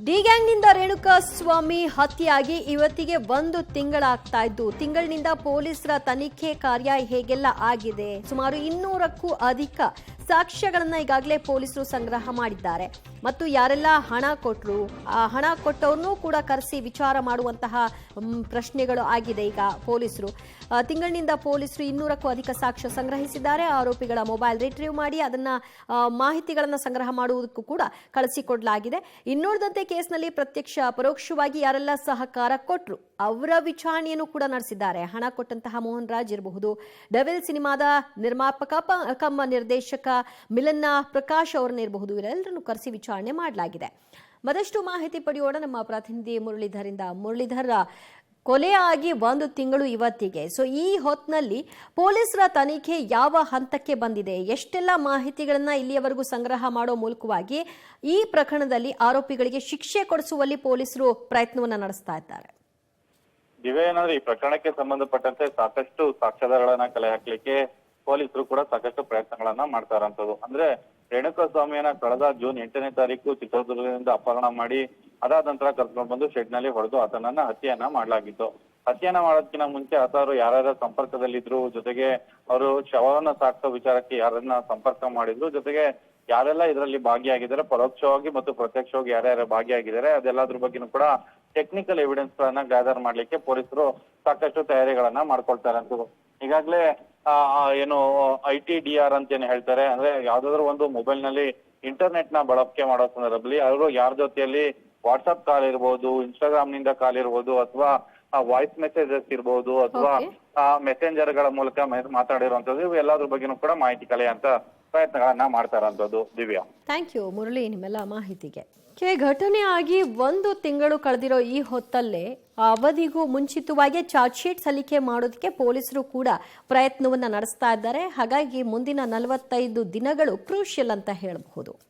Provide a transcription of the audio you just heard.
D ಗ್ಯಾಂಗ್ನಿಂದ Renukaswamy ಹತ್ಯೆಯಾಗಿ ಇವತ್ತಿಗೆ 1 ತಿಂಗಳಾಗ್ತಾ ಇದ್ದು ತಿಂಗಳಿನಿಂದ ಪೊಲೀಸರ ತನಿಖೆ ಕಾರ್ಯ ಹೇಗೆಲ್ಲ ಆಗಿದೆ. ಸುಮಾರು 200ಕ್ಕೂ ಅಧಿಕ ಸಾಕ್ಷ್ಯಗಳನ್ನು ಈಗಾಗಲೇ ಪೊಲೀಸರು ಸಂಗ್ರಹ ಮಾಡಿದ್ದಾರೆ ಮತ್ತು ಯಾರೆಲ್ಲ ಹಣ ಕೊಟ್ಟರು ಆ ಹಣ ಕೊಟ್ಟವ್ರನ್ನೂ ಕೂಡ ಕರೆಸಿ ವಿಚಾರ ಮಾಡುವಂತಹ ಪ್ರಶ್ನೆಗಳು ಆಗಿದೆ. ಈಗ ಪೊಲೀಸರು ತಿಂಗಳಿನಿಂದ ಪೊಲೀಸರು 200ಕ್ಕೂ ಅಧಿಕ ಸಾಕ್ಷ್ಯ ಸಂಗ್ರಹಿಸಿದ್ದಾರೆ. ಆರೋಪಿಗಳ ಮೊಬೈಲ್ ರಿಟ್ರೀವ್ ಮಾಡಿ ಅದನ್ನ ಮಾಹಿತಿಗಳನ್ನು ಸಂಗ್ರಹ ಮಾಡುವುದಕ್ಕೂ ಕೂಡ ಕಳಿಸಿಕೊಡಲಾಗಿದೆ. ಇನ್ನುಳಿದಂತೆ ಕೇಸ್ನಲ್ಲಿ ಪ್ರತ್ಯಕ್ಷ ಪರೋಕ್ಷವಾಗಿ ಯಾರೆಲ್ಲ ಸಹಕಾರ ಕೊಟ್ಟರು ಅವರ ವಿಚಾರಣೆಯನ್ನು ಕೂಡ ನಡೆಸಿದ್ದಾರೆ. ಹಣ ಕೊಟ್ಟಂತಹ ಮೋಹನ್ ರಾಜ್ ಇರಬಹುದು, ಡೆವಿಲ್ ಸಿನಿಮಾದ ನಿರ್ಮಾಪಕ ಕಮ್ಮ ನಿರ್ದೇಶಕ ಮಿಲನ್ನ ಪ್ರಕಾಶ್ ಅವರನ್ನಿರಬಹುದು, ಇವರೆಲ್ಲರನ್ನು ಕರೆಸಿ ವಿಚಾರಣೆ ಮಾಡಲಾಗಿದೆ. ಮತ್ತಷ್ಟು ಮಾಹಿತಿ ಪಡೆಯೋಣ ನಮ್ಮ ಪ್ರತಿನಿಧಿ ಮುರಳೀಧರಿಂದ. ಮುರಳೀಧರ್, ಕೊಲೆಯಾಗಿ 1 ತಿಂಗಳು ಇವತ್ತಿಗೆ. ಸೊ ಈ ಹೊತ್ತಿನಲ್ಲಿ ಪೊಲೀಸರ ತನಿಖೆ ಯಾವ ಹಂತಕ್ಕೆ ಬಂದಿದೆ? ಎಷ್ಟೆಲ್ಲ ಮಾಹಿತಿಗಳನ್ನ ಇಲ್ಲಿಯವರೆಗೂ ಸಂಗ್ರಹ ಮಾಡೋ ಮೂಲಕವಾಗಿ ಈ ಪ್ರಕರಣದಲ್ಲಿ ಆರೋಪಿಗಳಿಗೆ ಶಿಕ್ಷೆ ಕೊಡಿಸುವಲ್ಲಿ ಪೊಲೀಸರು ಪ್ರಯತ್ನವನ್ನ ನಡೆಸ್ತಾ ಇದ್ದಾರೆ. ದಿವ್ಯ, ಈ ಪ್ರಕರಣಕ್ಕೆ ಸಂಬಂಧಪಟ್ಟಂತೆ ಸಾಕಷ್ಟು ಸಾಕ್ಷ್ಯಾಧಾರಗಳನ್ನ ಕಲೆ ಹಾಕ್ಲಿಕ್ಕೆ ಪೊಲೀಸರು ಕೂಡ ಸಾಕಷ್ಟು ಪ್ರಯತ್ನಗಳನ್ನ ಮಾಡ್ತಾ ಇರೋಂಥದ್ದು. ಅಂದ್ರೆ ರೇಣುಕಾಸ್ವಾಮಿಯನ್ನ ಕಳೆದ ಜೂನ್ 8ನೇ ತಾರೀಕು ಚಿತ್ರದುರ್ಗದಿಂದ ಅಪಹರಣ ಮಾಡಿ ಅದಾದ ನಂತರ ಕರ್ಕೊಂಡು ಬಂದು ಶೆಡ್ ನಲ್ಲಿ ಹೊಡೆದು ಆತನನ್ನ ಹತ್ಯೆಯನ್ನ ಮಾಡಲಾಗಿತ್ತು. ಹತ್ಯೆಯನ್ನ ಮಾಡೋದಕ್ಕಿಂತ ಮುಂಚೆ ಆತವರು ಯಾರ್ಯಾರ ಸಂಪರ್ಕದಲ್ಲಿದ್ರು, ಜೊತೆಗೆ ಅವರು ಶವವನ್ನ ಸಾಗಿಸೋ ವಿಚಾರಕ್ಕೆ ಯಾರನ್ನ ಸಂಪರ್ಕ ಮಾಡಿದ್ರು, ಜೊತೆಗೆ ಯಾರೆಲ್ಲ ಇದರಲ್ಲಿ ಭಾಗಿಯಾಗಿದ್ದಾರೆ, ಪರೋಕ್ಷವಾಗಿ ಮತ್ತು ಪ್ರತ್ಯಕ್ಷವಾಗಿ ಯಾರ್ಯಾರು ಭಾಗಿಯಾಗಿದ್ದಾರೆ ಅದೆಲ್ಲದ್ರ ಬಗ್ಗೆನೂ ಕೂಡ ಟೆಕ್ನಿಕಲ್ ಎವಿಡೆನ್ಸ್ ಗಳನ್ನ ಗ್ಯಾದರ್ ಮಾಡ್ಲಿಕ್ಕೆ ಪೊಲೀಸರು ಸಾಕಷ್ಟು ತಯಾರಿಗಳನ್ನ ಮಾಡ್ಕೊಳ್ತಾ ಇರೋಂಥದ್ದು. ಈಗಾಗಲೇ ಏನು ITDR ಅಂತ ಏನ್ ಹೇಳ್ತಾರೆ, ಅಂದ್ರೆ ಯಾವ್ದಾದ್ರು ಒಂದು ಮೊಬೈಲ್ ನಲ್ಲಿ ಇಂಟರ್ನೆಟ್ ನ ಬಳಕೆ ಮಾಡೋ ಸಂದರ್ಭದಲ್ಲಿ ಅವರು ಯಾರ ಜೊತೆಯಲ್ಲಿ ವಾಟ್ಸ್ಆಪ್ ಕಾಲ್ ಇರ್ಬೋದು, ಇನ್ಸ್ಟಾಗ್ರಾಮ್ ನಿಂದ ಕಾಲ್ ಇರ್ಬೋದು, ಅಥವಾ ವಾಯ್ಸ್ ಮೆಸೇಜಸ್ ಇರ್ಬೋದು, ಅಥವಾ ಮೆಸೆಂಜರ್ ಗಳ ಮೂಲಕ ಮಾತಾಡಿರುವಂತದ್ದು, ಇವು ಎಲ್ಲದ್ರ ಬಗ್ಗೆನೂ ಕೂಡ ಮಾಹಿತಿ ಕಲೆ ಅಂತ ಪ್ರಯತ್ನಗಳನ್ನ ಮಾಡ್ತಾ ಇರೋಂಥದ್ದು. ದಿವ್ಯಾ, ಥ್ಯಾಂಕ್ ಯು ಮುರಳಿ ನಿಮ್ಮೆಲ್ಲ ಮಾಹಿತಿಗೆ. ಘಟನೆ ಆಗಿ 1 ತಿಂಗಳು ಕಳೆದಿರೋ ಈ ಹೊತ್ತಲ್ಲೇ ಅವಧಿಗೂ ಮುಂಚಿತವಾಗಿ ಚಾರ್ಜ್ ಶೀಟ್ ಸಲ್ಲಿಕೆ ಮಾಡೋದಕ್ಕೆ ಪೊಲೀಸರು ಕೂಡ ಪ್ರಯತ್ನವನ್ನ ನಡೆಸ್ತಾ ಇದ್ದಾರೆ. ಹಾಗಾಗಿ ಮುಂದಿನ 45 ದಿನಗಳು ಕ್ರೂಷಿಯಲ್ ಅಂತ ಹೇಳಬಹುದು.